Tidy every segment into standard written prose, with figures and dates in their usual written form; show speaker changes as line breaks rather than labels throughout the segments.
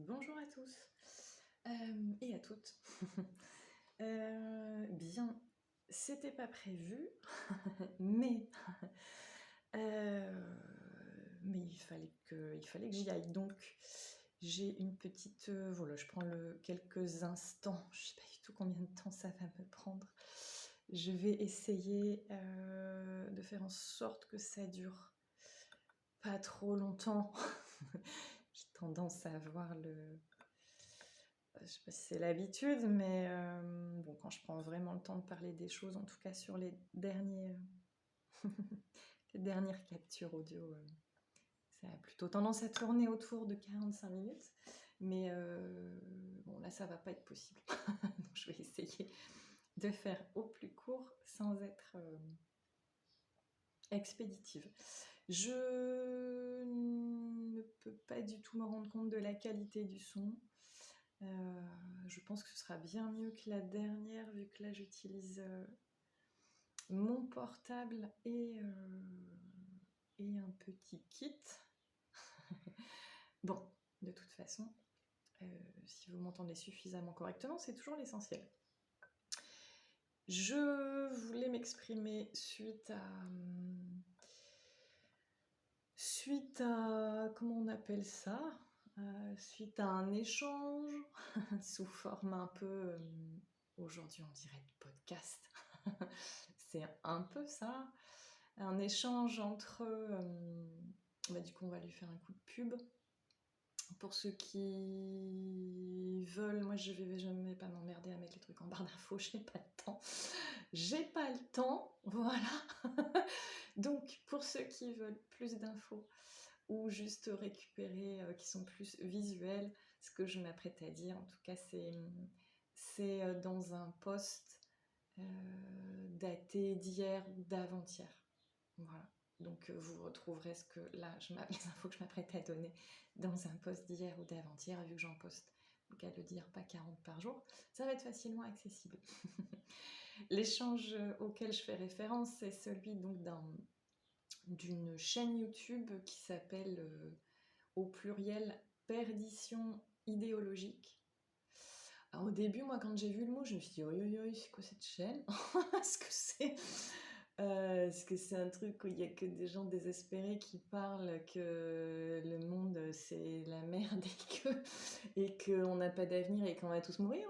Bonjour à tous et à toutes. Bien, c'était pas prévu, mais, heu, mais il fallait que j'y aille. Donc j'ai une petite, voilà, je prends quelques instants, je sais pas du tout combien de temps ça va me prendre. Je vais essayer, de faire en sorte que ça dure pas trop longtemps. J'ai tendance à avoir je sais pas si c'est l'habitude, mais bon, quand je prends vraiment le temps de parler des choses, en tout cas sur les dernières captures audio, ça a plutôt tendance à tourner autour de 45 minutes. Mais bon, là, ça va pas être possible. Donc je vais essayer de faire au plus court sans être expéditive. Je ne peux pas du tout me rendre compte de la qualité du son. Je pense que ce sera bien mieux que la dernière, vu que là j'utilise mon portable et un petit kit. Bon, de toute façon, si vous m'entendez suffisamment correctement, c'est toujours l'essentiel. Je voulais m'exprimer suite à comment on appelle ça? Suite à un échange sous forme un peu, aujourd'hui on dirait de podcast. C'est un peu ça, un échange entre, du coup on va lui faire un coup de pub. Pour ceux qui veulent, moi je vais jamais pas m'emmerder à mettre les trucs en barre d'infos, j'ai pas le temps. J'ai pas le temps, voilà. Donc pour ceux qui veulent plus d'infos ou juste récupérer, qui sont plus visuels, ce que je m'apprête à dire, en tout cas c'est dans un post daté d'hier ou d'avant-hier. Voilà. Donc vous retrouverez les infos que je m'apprête à donner dans un post d'hier ou d'avant-hier, vu que j'en poste, donc à le dire, pas 40 par jour, ça va être facilement accessible. L'échange auquel je fais référence, c'est celui donc d'une chaîne YouTube qui s'appelle au pluriel Perdition idéologique. Alors au début, moi, quand j'ai vu le mot, je me suis dit, oi, oi, oi, c'est quoi cette chaîne? Est-ce que c'est un truc où il n'y a que des gens désespérés qui parlent que le monde c'est la merde et qu'on n'a pas d'avenir et qu'on va tous mourir?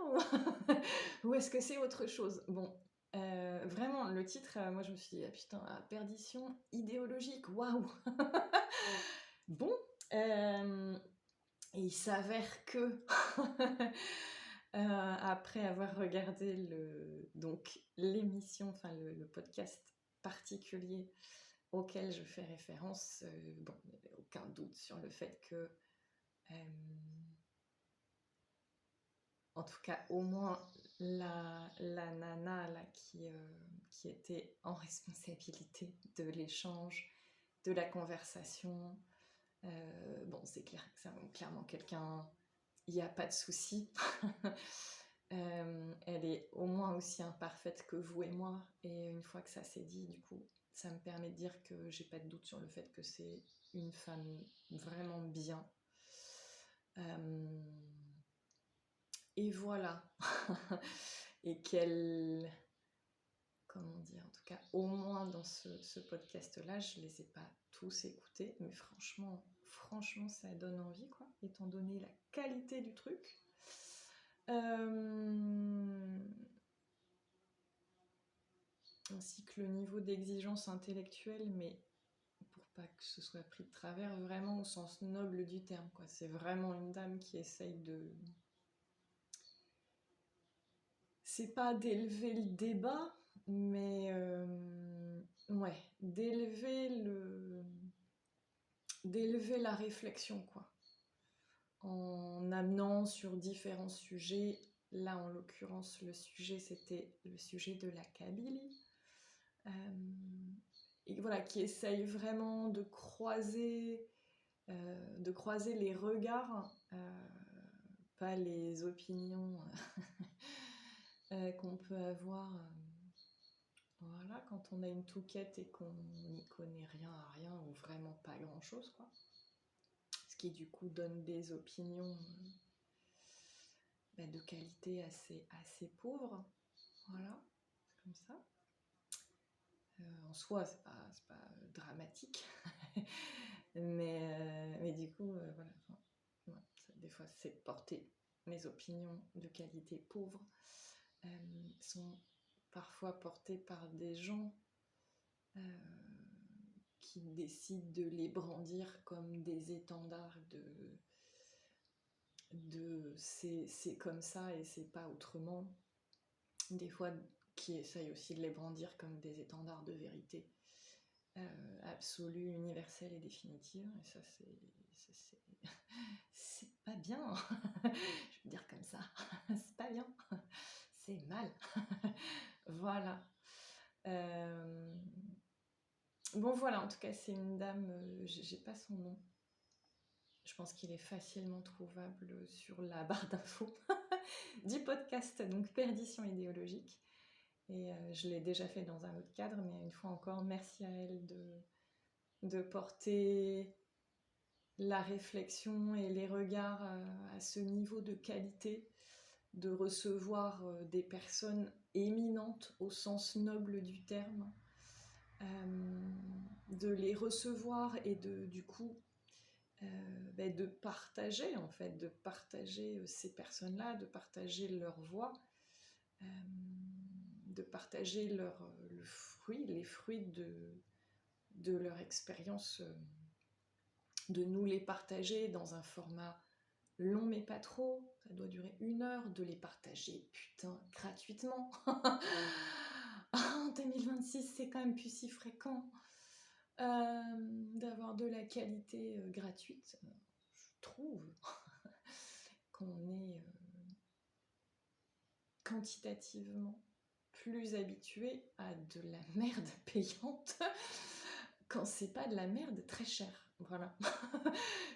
Ou est-ce que c'est autre chose? Bon, vraiment, le titre, moi je me suis dit, ah putain, perdition idéologique, waouh! Bon, et il s'avère que après avoir regardé l'émission, enfin le podcast particulier auquel je fais référence, bon, il n'y avait aucun doute sur le fait que, en tout cas, au moins la nana là, qui était en responsabilité de l'échange, de la conversation, bon, c'est clair que c'est clairement quelqu'un, il n'y a pas de souci. Elle est au moins aussi imparfaite que vous et moi, et une fois que ça s'est dit, du coup, ça me permet de dire que j'ai pas de doute sur le fait que c'est une femme vraiment bien. Et voilà. Et qu'elle... Comment dire? En tout cas, au moins dans ce podcast-là, je les ai pas tous écoutés, mais franchement, ça donne envie, quoi, étant donné la qualité du truc. Ainsi que le niveau d'exigence intellectuelle, mais pour pas que ce soit pris de travers, vraiment au sens noble du terme, quoi. C'est vraiment une dame qui essaye de... C'est pas d'élever le débat, mais ouais, d'élever la réflexion, quoi. En amenant sur différents sujets. Là, en l'occurrence, le sujet, c'était le sujet de la Kabylie. Et voilà, qui essaye vraiment de croiser les regards, pas les opinions qu'on peut avoir, voilà, quand on a une touquette et qu'on n'y connaît rien à rien, ou vraiment pas grand-chose, quoi. Ce qui du coup donne des opinions de qualité assez pauvre. Voilà, c'est comme ça. En soi, c'est pas dramatique, mais du coup, voilà. Ouais, des fois, c'est porter mes opinions de qualité pauvre sont parfois portées par des gens qui décident de les brandir comme des étendards de c'est comme ça et c'est pas autrement. Des fois, qui essayent aussi de les brandir comme des étendards de vérité absolue, universelle et définitive. Et ça, c'est pas bien. Je veux dire comme ça. C'est pas bien. C'est mal. Voilà. Bon, voilà, en tout cas, c'est une dame, j'ai pas son nom. Je pense qu'il est facilement trouvable sur la barre d'infos du podcast, donc Perdition idéologique. Et je l'ai déjà fait dans un autre cadre, mais une fois encore, merci à elle de porter la réflexion et les regards à ce niveau de qualité, de recevoir des personnes éminentes au sens noble du terme, de les recevoir et du coup de partager en fait, de partager ces personnes-là, de partager leur voix, de partager les fruits de leur expérience, de nous les partager dans un format long mais pas trop, ça doit durer 1 heure, de les partager, putain, gratuitement. En 2026, c'est quand même plus si fréquent d'avoir de la qualité gratuite. Je trouve qu'on est quantitativement plus habitué à de la merde payante quand c'est pas de la merde très chère. Voilà.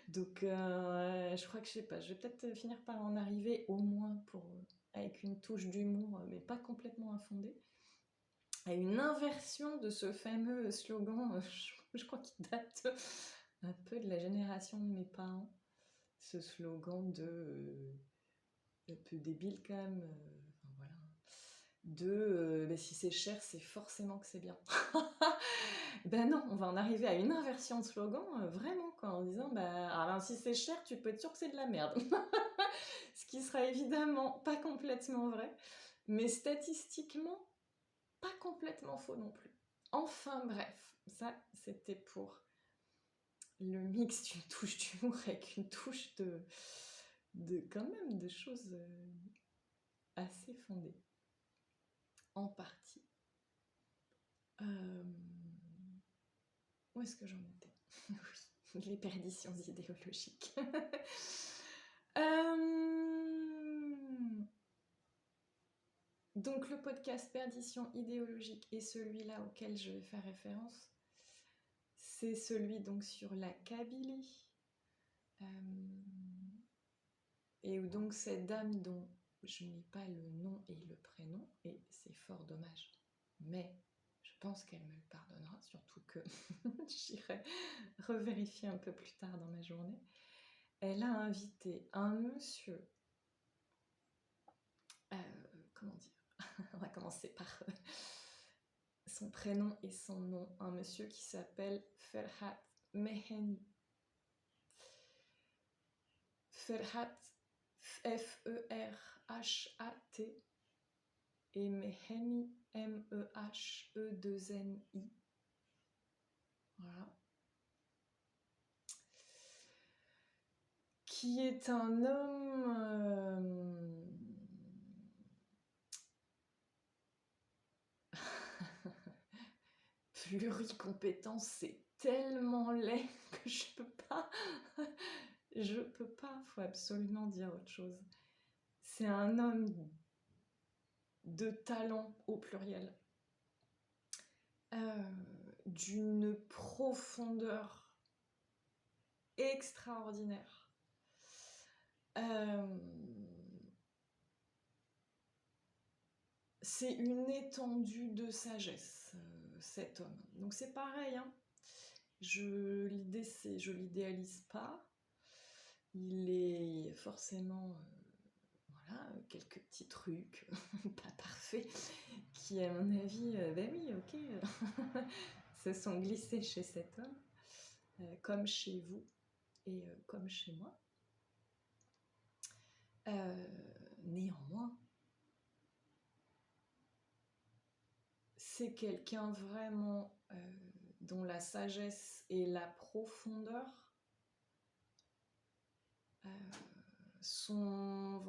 Donc je crois que je sais pas, je vais peut-être finir par en arriver au moins avec une touche d'humour, mais pas complètement infondée, à une inversion de ce fameux slogan, je crois qu'il date un peu de la génération de mes parents, ce slogan un peu débile quand même, voilà, si c'est cher, c'est forcément que c'est bien. Ben non, on va en arriver à une inversion de slogan, vraiment, quoi, en disant, alors si c'est cher, tu peux être sûr que c'est de la merde. Ce qui sera évidemment pas complètement vrai, mais statistiquement, pas complètement faux non plus. Enfin bref, ça, c'était pour le mix d'une touche d'humour avec une touche quand même de choses assez fondées. En partie. Où est-ce que j'en étais? Oui, les perditions idéologiques. Donc le podcast Perdition idéologique est celui-là auquel je vais faire référence. C'est celui donc sur la Kabylie. Et où donc cette dame dont je n'ai pas le nom et le prénom, et c'est fort dommage, mais je pense qu'elle me le pardonnera, surtout que j'irai revérifier un peu plus tard dans ma journée. Elle a invité un monsieur, comment dire, on va commencer par son prénom et son nom, un monsieur qui s'appelle Ferhat Meheni. Ferhat, F-E-R-H-A-T, et Meheni, M-E-H-E-2-N-I. Voilà. Qui est un homme pluricompétent, c'est tellement laid que je peux pas, faut absolument dire autre chose. C'est un homme de talent au pluriel, d'une profondeur extraordinaire. C'est une étendue de sagesse, cet homme. Donc c'est pareil, hein. Je l'idéalise pas. il est forcément voilà, quelques petits trucs pas parfaits qui, à mon avis, ben oui, ok, se sont glissés chez cet homme, comme chez vous et comme chez moi. Néanmoins, c'est quelqu'un vraiment dont la sagesse et la profondeur sont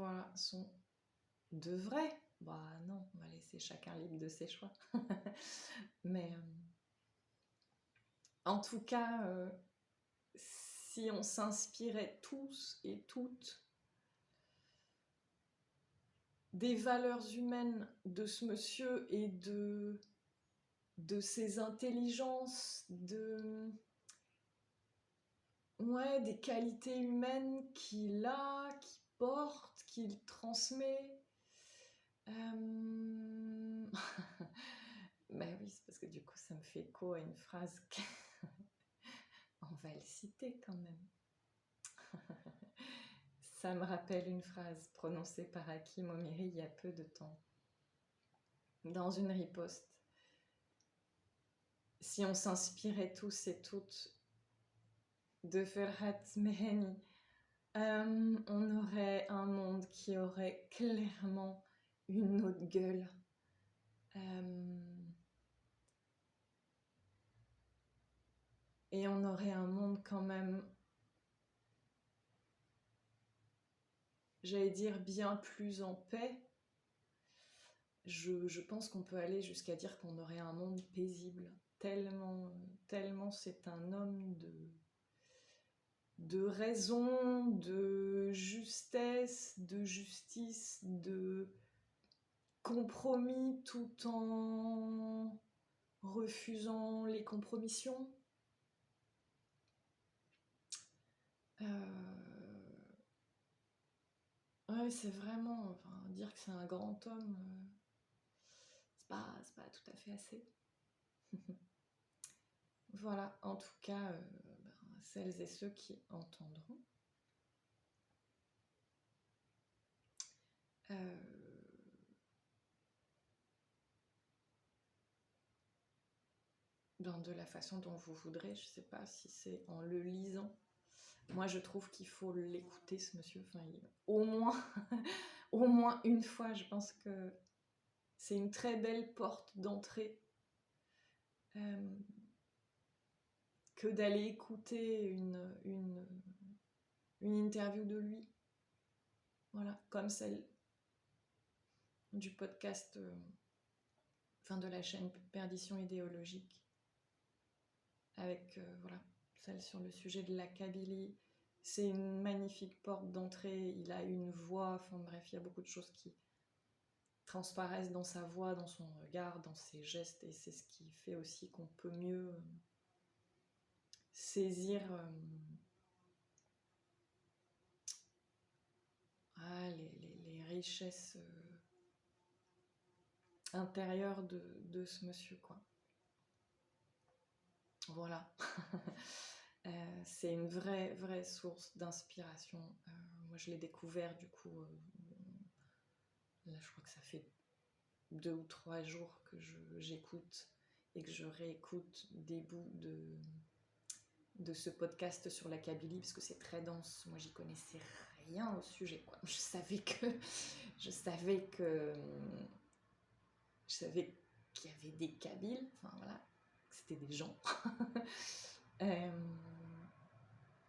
de vrai. Bah non, on va laisser chacun libre de ses choix. Mais en tout cas, si on s'inspirait tous et toutes des valeurs humaines de ce monsieur et de ses intelligences, des qualités humaines qu'il a, qu'il porte, qu'il transmet. Bah oui, c'est parce que du coup, ça me fait écho à une phrase on va le citer quand même. Ça me rappelle une phrase prononcée par Hakim Omiri il y a peu de temps, dans une riposte. Si on s'inspirait tous et toutes de Ferhat Meheni, on aurait un monde qui aurait clairement une autre gueule. Et on aurait un monde quand même, j'allais dire, bien plus en paix. Je pense qu'on peut aller jusqu'à dire qu'on aurait un monde paisible, tellement c'est un homme de raison, de justesse, de justice, de compromis tout en refusant les compromissions. Ouais, c'est vraiment, dire que c'est un grand homme, c'est pas tout à fait assez. Voilà, en tout cas, celles et ceux qui entendront. De la façon dont vous voudrez, je ne sais pas si c'est en le lisant. Moi, je trouve qu'il faut l'écouter, ce monsieur. Au moins une fois, je pense que c'est une très belle porte d'entrée que d'aller écouter une interview de lui. Voilà, comme celle du podcast, de la chaîne Perdition idéologique, avec celle sur le sujet de la Kabylie. C'est une magnifique porte d'entrée, il a une voix, bref, il y a beaucoup de choses qui transparaissent dans sa voix, dans son regard, dans ses gestes, et c'est ce qui fait aussi qu'on peut mieux saisir les richesses intérieures de ce monsieur, quoi. Voilà. C'est une vraie source d'inspiration. Moi, je l'ai découvert, du coup, là, je crois que ça fait 2 ou 3 jours que j'écoute et que je réécoute des bouts de ce podcast sur la Kabylie, parce que c'est très dense. Moi, j'y connaissais rien au sujet, quoi. Je savais qu'il y avait des Kabyles, que c'était des gens.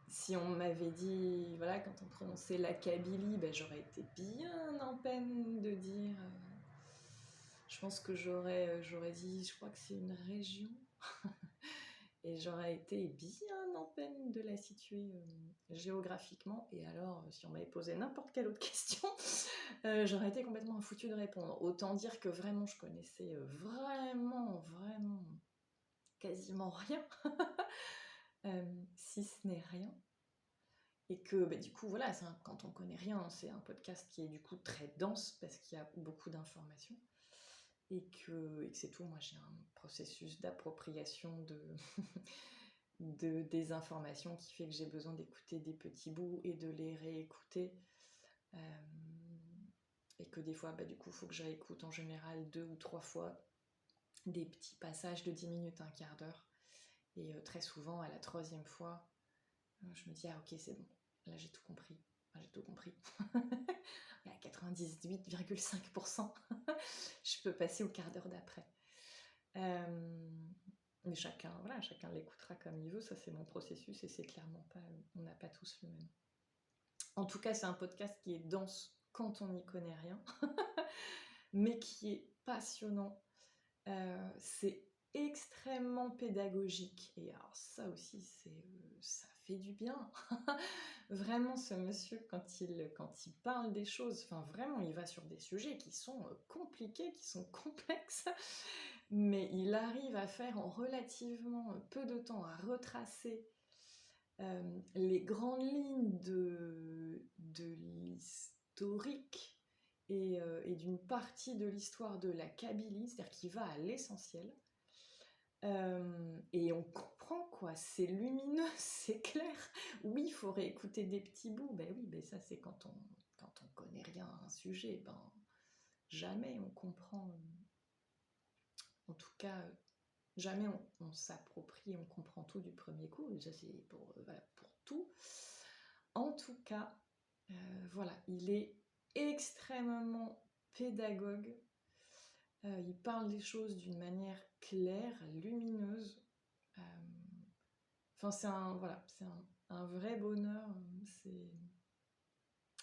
Si on m'avait dit, quand on prononçait la Kabylie, j'aurais été bien en peine de dire. Je pense que j'aurais dit, je crois que c'est une région. Et j'aurais été bien en peine de la situer géographiquement. Et alors, si on m'avait posé n'importe quelle autre question, j'aurais été complètement foutue de répondre. Autant dire que vraiment, je connaissais vraiment quasiment rien, si ce n'est rien. Et que du coup, voilà, quand on connaît rien, c'est un podcast qui est du coup très dense parce qu'il y a beaucoup d'informations. Et que c'est tout. Moi, j'ai un processus d'appropriation des informations qui fait que j'ai besoin d'écouter des petits bouts et de les réécouter. Et que des fois, du coup, il faut que je réécoute en général 2 ou 3 fois des petits passages de 10 minutes, un quart d'heure. Et très souvent, à la 3e fois, je me dis, ah ok, c'est bon, là j'ai tout compris. Enfin, j'ai tout compris. À 98,5%, je peux passer au quart d'heure d'après. Mais chacun l'écoutera comme il veut, ça c'est mon processus et c'est clairement pas, on n'a pas tous le même. En tout cas, c'est un podcast qui est dense quand on n'y connaît rien, mais qui est passionnant. C'est extrêmement pédagogique et alors ça aussi, ça fait du bien. Vraiment, ce monsieur, quand il parle des choses, enfin vraiment, il va sur des sujets qui sont compliqués, qui sont complexes, mais il arrive à faire en relativement peu de temps, à retracer les grandes lignes de l'historique et d'une partie de l'histoire de la Kabylie, c'est-à-dire qu'il va à l'essentiel. Et on comprend quoi, c'est lumineux, c'est clair. Oui, il faut réécouter des petits bouts, oui, ça c'est quand on connaît rien à un sujet, jamais on comprend, en tout cas, jamais on s'approprie, on comprend tout du premier coup, et ça c'est pour tout. En tout cas, voilà, il est extrêmement pédagogue. Il parle des choses d'une manière claire, lumineuse. Enfin, c'est un vrai bonheur.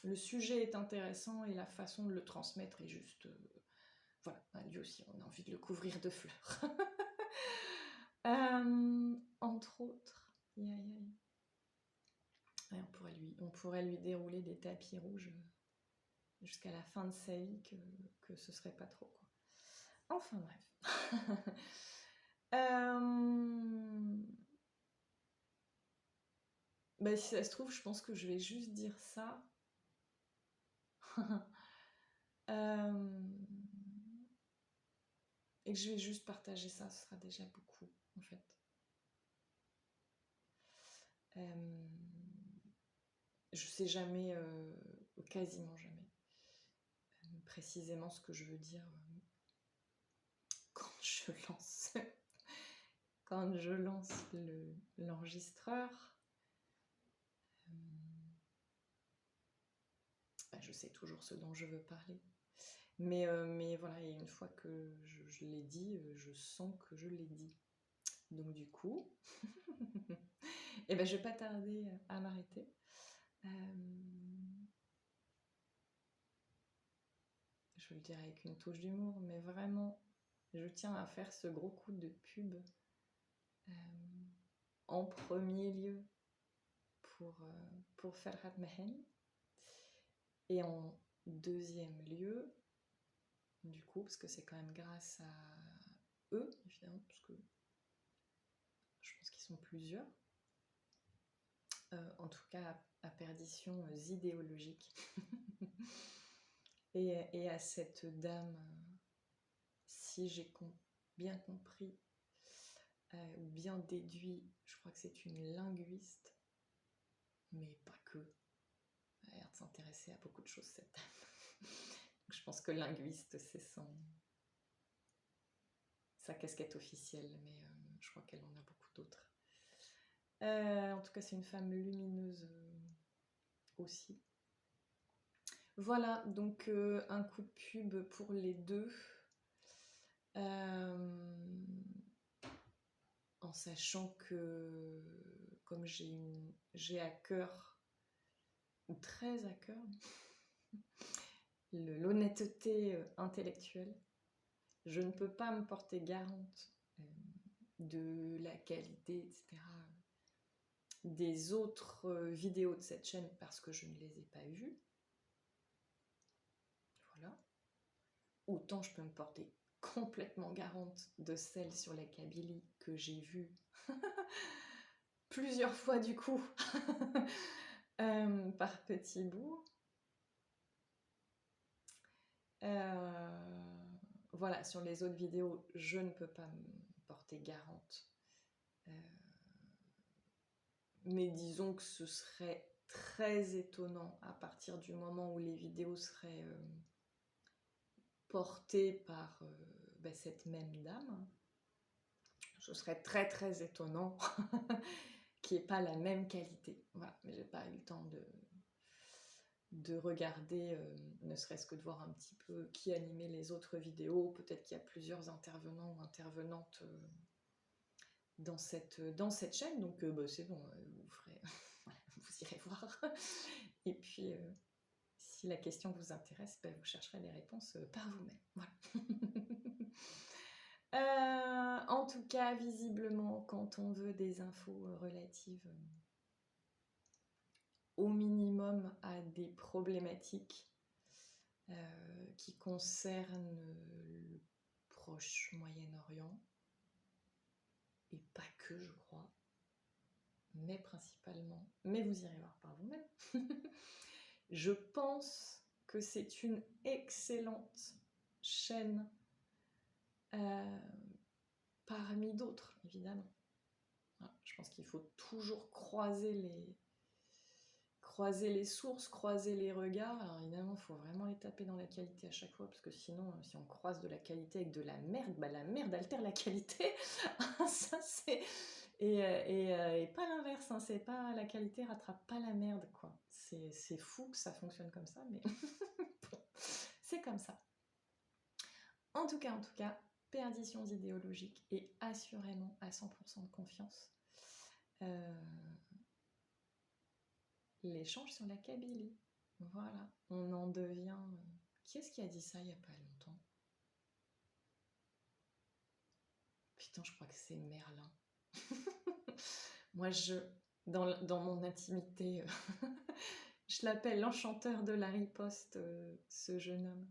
Le sujet est intéressant et la façon de le transmettre est juste... voilà, lui aussi, on a envie de le couvrir de fleurs. Entre autres, on pourrait lui dérouler des tapis rouges jusqu'à la fin de sa vie que ce serait pas trop, quoi. Enfin bref. Si ça se trouve, je pense que je vais juste dire ça. Et que je vais juste partager ça, ce sera déjà beaucoup, en fait. Je sais jamais, quasiment jamais, précisément ce que je veux dire quand je lance l'enregistreur. Je sais toujours ce dont je veux parler. Mais voilà, et une fois que je l'ai dit, je sens que je l'ai dit. Donc du coup, je vais pas tarder à m'arrêter. Je le dirai avec une touche d'humour, mais vraiment, je tiens à faire ce gros coup de pub en premier lieu pour Ferhat Mehen et en deuxième lieu, du coup, parce que c'est quand même grâce à eux, évidemment, parce que je pense qu'ils sont plusieurs, en tout cas à perdition idéologique, et à cette dame, si j'ai bien compris, ou bien déduit, je crois que c'est une linguiste, mais pas que. Elle a l'air de s'intéresser à beaucoup de choses, cette dame. Je pense que linguiste, c'est sa casquette officielle, mais je crois qu'elle en a beaucoup d'autres. En tout cas, c'est une femme lumineuse aussi. Voilà, donc un coup de pub pour les deux. En sachant que, comme j'ai à cœur, ou très à cœur, l'honnêteté intellectuelle, je ne peux pas me porter garante de la qualité, etc., des autres vidéos de cette chaîne parce que je ne les ai pas vues. Voilà. Autant je peux me porter complètement garante de celle sur la Kabylie que j'ai vue plusieurs fois du coup, par petits bouts. Voilà, sur les autres vidéos, je ne peux pas me porter garante Mais disons que ce serait très étonnant à partir du moment où les vidéos seraient portées par cette même dame. Ce serait très très étonnant qu'il n'y ait pas la même qualité. Voilà, mais j'ai pas eu le temps de regarder, ne serait-ce que de voir un petit peu qui animait les autres vidéos. Peut-être qu'il y a plusieurs intervenants ou intervenantes dans cette chaîne, donc c'est bon, vous ferez, vous irez voir. Et puis, si la question vous intéresse, vous chercherez les réponses par vous-même. Voilà. En tout cas, visiblement, quand on veut des infos relatives au minimum à des problématiques qui concernent le Proche Moyen-Orient, et pas que, je crois, mais principalement, mais vous irez voir par vous-même. Je pense que c'est une excellente chaîne parmi d'autres, évidemment. Voilà, je pense qu'il faut toujours croiser les sources, croiser les regards. Alors évidemment, il faut vraiment les taper dans la qualité à chaque fois, parce que sinon, si on croise de la qualité avec de la merde, la merde altère la qualité. Ça, c'est... Et pas l'inverse, hein, c'est pas la qualité rattrape pas la merde, quoi. C'est fou que ça fonctionne comme ça, mais bon, c'est comme ça. En tout cas, perditions idéologiques et assurément à 100% de confiance. L'échange sur la Kabylie. Voilà, on en devient... Qui est-ce qui a dit ça il n'y a pas longtemps? Putain, je crois que c'est Merlin. Moi, dans mon intimité, je l'appelle l'enchanteur de la riposte, ce jeune homme.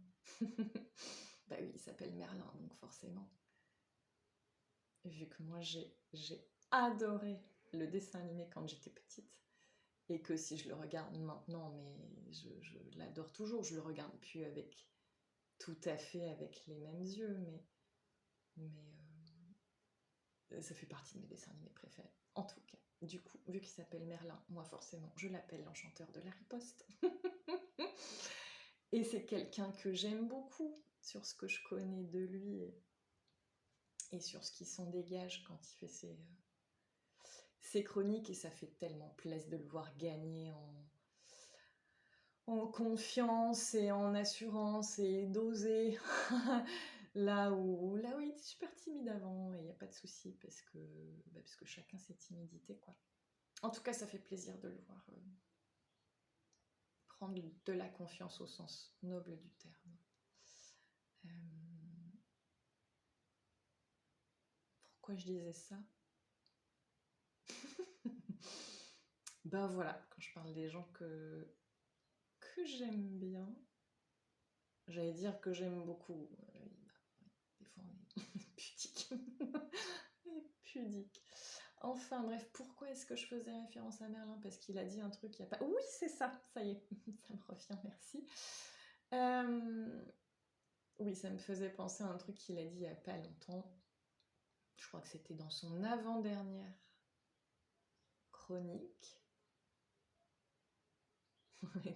Bah oui, il s'appelle Merlin, donc forcément. Vu que moi, j'ai adoré le dessin animé quand j'étais petite, et que si je le regarde maintenant, mais je l'adore toujours, je le regarde plus avec tout à fait avec les mêmes yeux, mais ça fait partie de mes dessins animés préférés. En tout cas, du coup, vu qu'il s'appelle Merlin, moi forcément, je l'appelle l'enchanteur de la riposte. Et c'est quelqu'un que j'aime beaucoup sur ce que je connais de lui et sur ce qui s'en dégage quand il fait ses chroniques, et ça fait tellement plaisir de le voir gagner en confiance et en assurance et d'oser là où il était super timide avant, et il n'y a pas de souci parce que chacun ses timidités, quoi. En tout cas, ça fait plaisir de le voir prendre de la confiance au sens noble du terme. Pourquoi je disais ça? Ben voilà, quand je parle des gens que j'aime bien, j'allais dire que j'aime beaucoup. Des fois, on est pudique. Pudique. Enfin bref, pourquoi est-ce que je faisais référence à Merlin? Parce qu'il a dit un truc il n'y a pas... Oui, c'est ça y est, ça me revient, merci. Oui, ça me faisait penser à un truc qu'il a dit il n'y a pas longtemps. Je crois que c'était dans son avant-dernière chronique,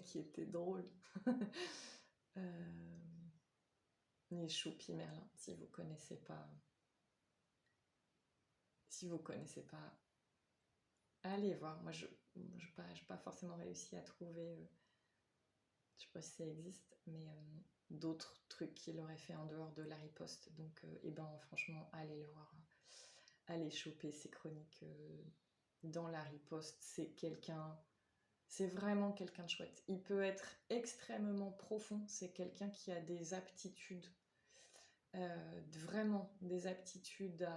qui était drôle. Les Choupi Merlin, si vous connaissez pas... allez voir. Moi, je n'ai pas forcément réussi à trouver, je sais pas si ça existe, mais d'autres trucs qu'il aurait fait en dehors de la riposte. Donc, franchement, allez le voir. Allez choper ses chroniques dans la riposte. C'est vraiment quelqu'un de chouette. Il peut être extrêmement profond. C'est quelqu'un qui a des aptitudes, vraiment des aptitudes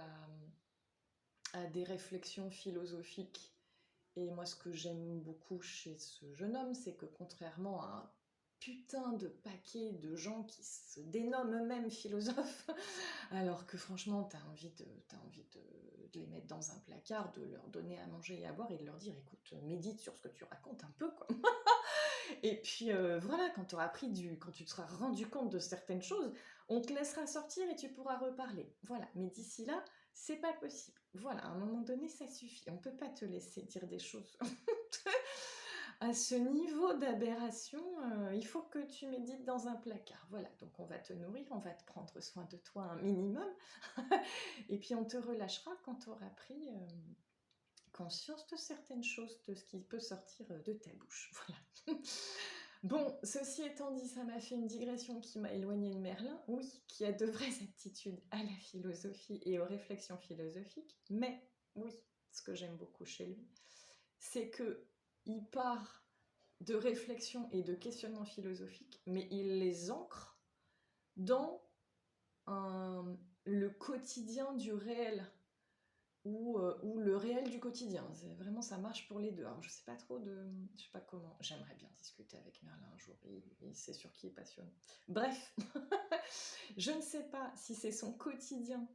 à des réflexions philosophiques. Et moi, ce que j'aime beaucoup chez ce jeune homme, c'est que contrairement à un putain de paquet de gens qui se dénomment eux-mêmes philosophes, alors que franchement, t'as envie de les mettre dans un placard, de leur donner à manger et à boire et de leur dire, écoute, médite sur ce que tu racontes un peu, quoi. Et puis voilà, quand tu te seras rendu compte de certaines choses, on te laissera sortir et tu pourras reparler. Voilà, mais d'ici là, C'est pas possible. Voilà, à un moment donné, ça suffit. On peut pas te laisser dire des choses à ce niveau d'aberration. Il faut que tu médites dans un placard. Voilà, donc on va te nourrir, on va te prendre soin de toi un minimum. Et puis on te relâchera quand tu auras pris conscience de certaines choses, de ce qui peut sortir de ta bouche. Voilà. Bon, ceci étant dit, ça m'a fait une digression qui m'a éloignée de Merlin, oui, qui a de vraies aptitudes à la philosophie et aux réflexions philosophiques, mais oui, ce que j'aime beaucoup chez lui, c'est que il part de réflexions et de questionnements philosophiques, mais il les ancre dans le quotidien du réel, ou le réel du quotidien. C'est vraiment, ça marche pour les deux. Alors, je sais pas trop je sais pas comment. J'aimerais bien discuter avec Merlin un jour. C'est sûr qu'il est passionnant. Bref, je ne sais pas si c'est son quotidien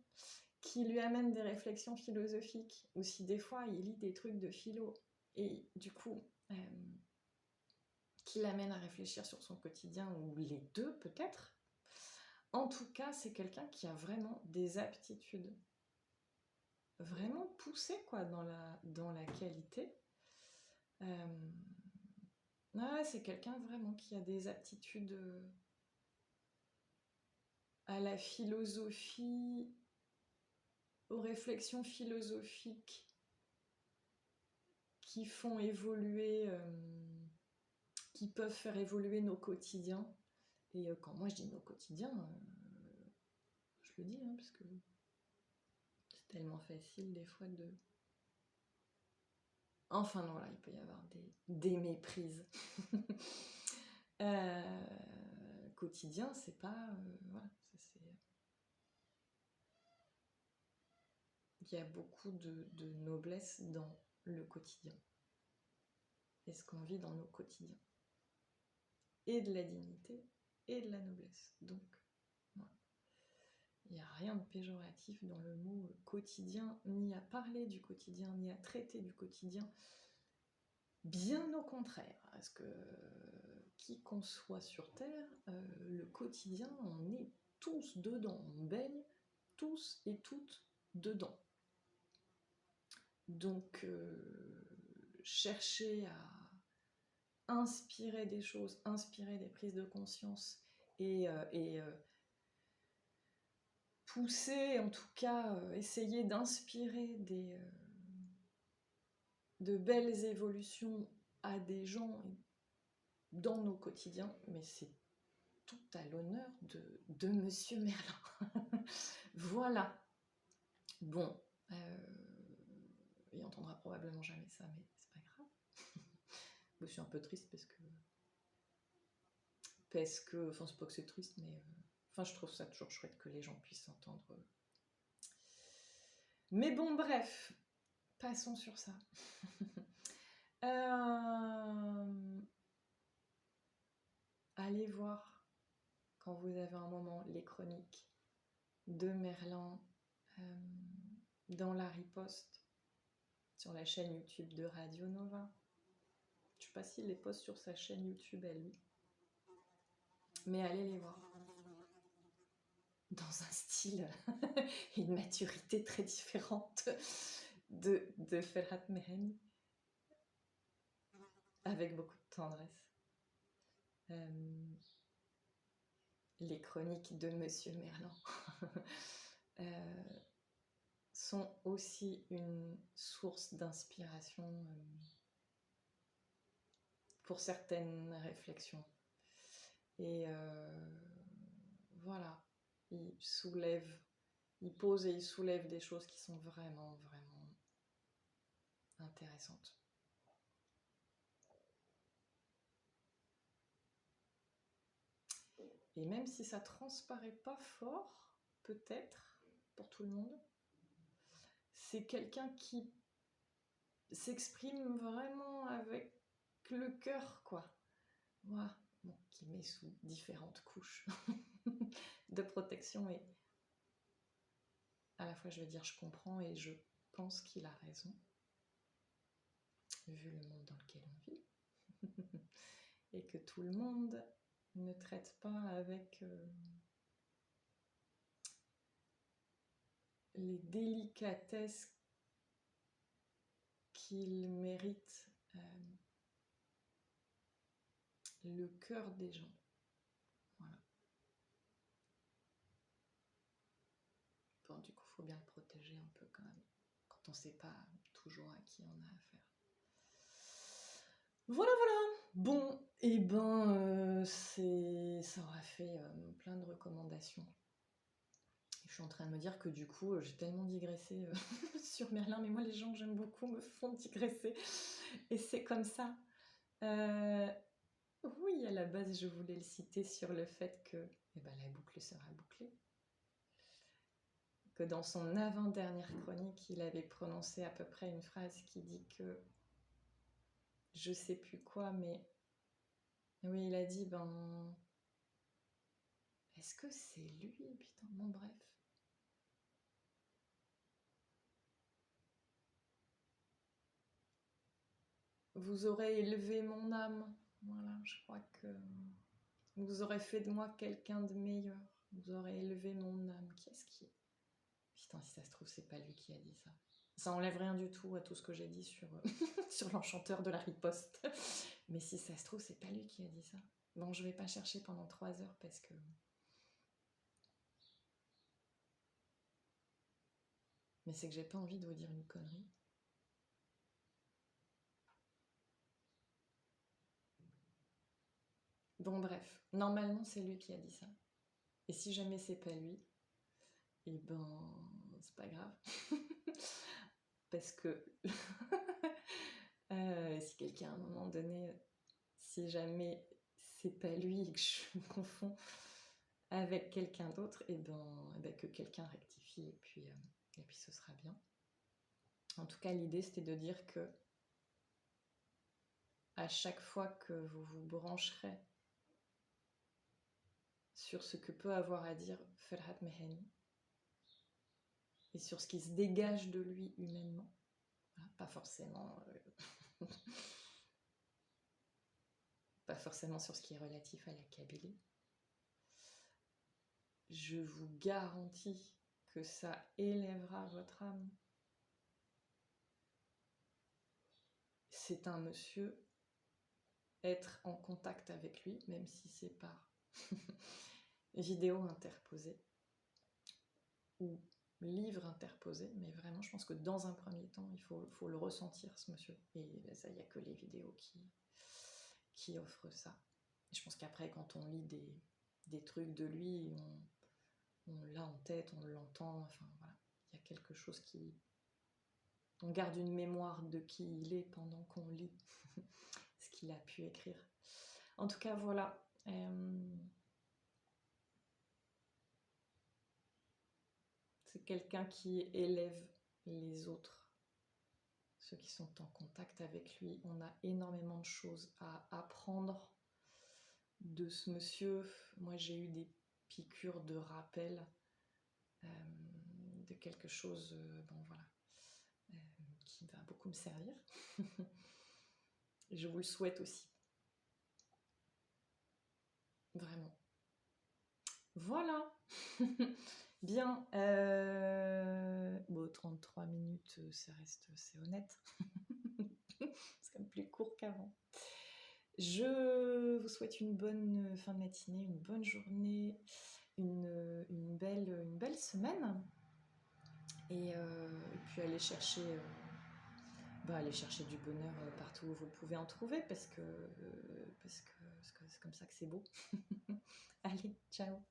qui lui amène des réflexions philosophiques, ou si des fois il lit des trucs de philo et du coup qui l'amène à réfléchir sur son quotidien, ou les deux peut-être. En tout cas, c'est quelqu'un qui a vraiment des aptitudes vraiment poussées quoi, dans la qualité. Ouais, c'est quelqu'un vraiment qui a des aptitudes à la philosophie, aux réflexions philosophiques qui font évoluer, qui peuvent faire évoluer nos quotidiens. Et quand moi je dis nos quotidiens, je le dis, hein, parce que c'est tellement facile des fois de... Enfin non, là, il peut y avoir des méprises. Quotidien, c'est pas... voilà, il y a beaucoup de noblesse dans le quotidien. Et ce qu'on vit dans nos quotidiens. Et de la dignité et de la noblesse. Donc, voilà. Il n'y a rien de péjoratif dans le mot quotidien, ni à parler du quotidien, ni à traiter du quotidien. Bien au contraire, parce que qui qu'on soit sur Terre, le quotidien, on est tous dedans, on baigne tous et toutes dedans. Donc, chercher à inspirer des choses, inspirer des prises de conscience et pousser, en tout cas, essayer d'inspirer de belles évolutions à des gens dans nos quotidiens, mais c'est tout à l'honneur de Monsieur Merlin. Voilà. Bon, il entendra probablement jamais ça, mais c'est pas grave. Je suis un peu triste enfin c'est pas que c'est triste, mais enfin je trouve ça toujours chouette que les gens puissent s'entendre. Mais bon, bref, passons sur ça. Allez voir, quand vous avez un moment, les chroniques de Merlin dans la riposte sur la chaîne YouTube de Radio Nova. Je sais pas s'il les poste sur sa chaîne YouTube à lui, mais allez les voir. Dans un style et une maturité très différente de Ferhat Meheni, avec beaucoup de tendresse. Les chroniques de Monsieur Merlin sont aussi une source d'inspiration pour certaines réflexions. Et voilà, il pose et il soulève des choses qui sont vraiment, vraiment intéressantes. Et même si ça transparaît pas fort, peut-être, pour tout le monde, c'est quelqu'un qui s'exprime vraiment avec le cœur, quoi. Voilà. Bon, qui met sous différentes couches de protection, et à la fois je veux dire je comprends et je pense qu'il a raison, vu le monde dans lequel on vit, et que tout le monde ne traite pas avec les délicatesses qu'il mérite le cœur des gens. Voilà. Bon, du coup, il faut bien le protéger un peu quand même, quand on ne sait pas toujours à qui on a affaire. Voilà. Bon, et ben, ça aura fait plein de recommandations. Je suis en train de me dire que du coup, j'ai tellement digressé sur Merlin, mais moi, les gens que j'aime beaucoup me font digresser. Et c'est comme ça. Oui, à la base, je voulais le citer sur le fait que la boucle sera bouclée. Que dans son avant-dernière chronique, il avait prononcé à peu près une phrase qui dit que je sais plus quoi, mais oui, il a dit est-ce que c'est lui? Putain, bon, bref. Vous aurez élevé mon âme. Voilà, je crois que vous aurez fait de moi quelqu'un de meilleur. Vous aurez élevé mon âme. Qu'est-ce qui est? Putain, si ça se trouve, c'est pas lui qui a dit ça. Ça enlève rien du tout à tout ce que j'ai dit sur, sur l'enchanteur de la riposte. Mais si ça se trouve, c'est pas lui qui a dit ça. Bon, je vais pas chercher pendant 3 heures parce que... Mais c'est que j'ai pas envie de vous dire une connerie. Bon, bref. Normalement, c'est lui qui a dit ça. Et si jamais c'est pas lui, eh ben, c'est pas grave. Parce que si quelqu'un à un moment donné, si jamais c'est pas lui et que je me confonds avec quelqu'un d'autre, et ben que quelqu'un rectifie et puis ce sera bien. En tout cas, l'idée c'était de dire que à chaque fois que vous vous brancherez sur ce que peut avoir à dire Ferhat Mehani et sur ce qui se dégage de lui humainement, voilà, pas forcément sur ce qui est relatif à la Kabylie, je vous garantis que ça élèvera votre âme. C'est un monsieur, être en contact avec lui, même si c'est par vidéo interposée ou livre interposé, mais vraiment je pense que dans un premier temps il faut le ressentir, ce monsieur, et ça, il n'y a que les vidéos qui offrent ça. Et je pense qu'après, quand on lit des trucs de lui, on l'a en tête, on l'entend, enfin voilà, il y a quelque chose qui... On garde une mémoire de qui il est pendant qu'on lit ce qu'il a pu écrire. En tout cas, voilà. C'est quelqu'un qui élève les autres, ceux qui sont en contact avec lui. On a énormément de choses à apprendre de ce monsieur. Moi, j'ai eu des piqûres de rappel de quelque chose, qui va beaucoup me servir. Je vous le souhaite aussi. Vraiment. Voilà. Bien. 33 minutes, c'est honnête. C'est quand même plus court qu'avant. Je vous souhaite une bonne fin de matinée, une bonne journée, une belle semaine. Et puis aller chercher du bonheur partout où vous pouvez en trouver, parce que c'est comme ça que c'est beau. Allez, ciao.